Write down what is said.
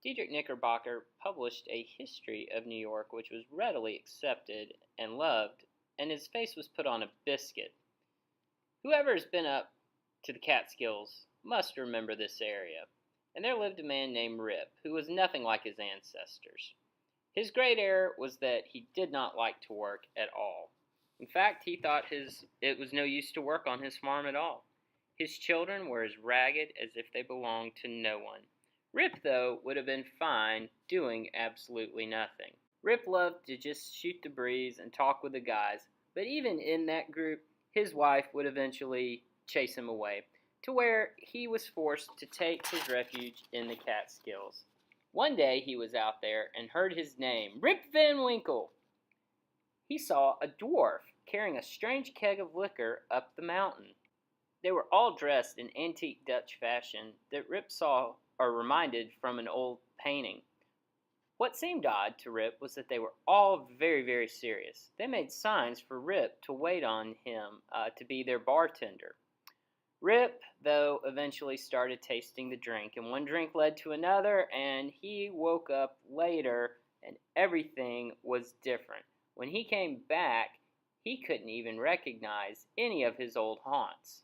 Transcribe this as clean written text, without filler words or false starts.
Diedrich Knickerbocker published a history of New York which was readily accepted and loved, and his face was put on a biscuit. Whoever has been up to the Catskills must remember this area, and there lived a man named Rip, who was nothing like his ancestors. His great error was that he did not like to work at all. In fact, he thought it was no use to work on his farm at all. His children were as ragged as if they belonged to no one. Rip, though, would have been fine doing absolutely nothing. Rip loved to just shoot the breeze and talk with the guys, but even in that group, his wife would eventually chase him away, to where he was forced to take his refuge in the Catskills. One day he was out there and heard his name, Rip Van Winkle. He saw a dwarf carrying a strange keg of liquor up the mountain. They were all dressed in antique Dutch fashion that Rip saw or reminded from an old painting. What seemed odd to Rip was that they were all very, very serious. They made signs for Rip to wait on him to be their bartender. Rip, though, eventually started tasting the drink, and one drink led to another, and he woke up later, and everything was different. When he came back, he couldn't even recognize any of his old haunts.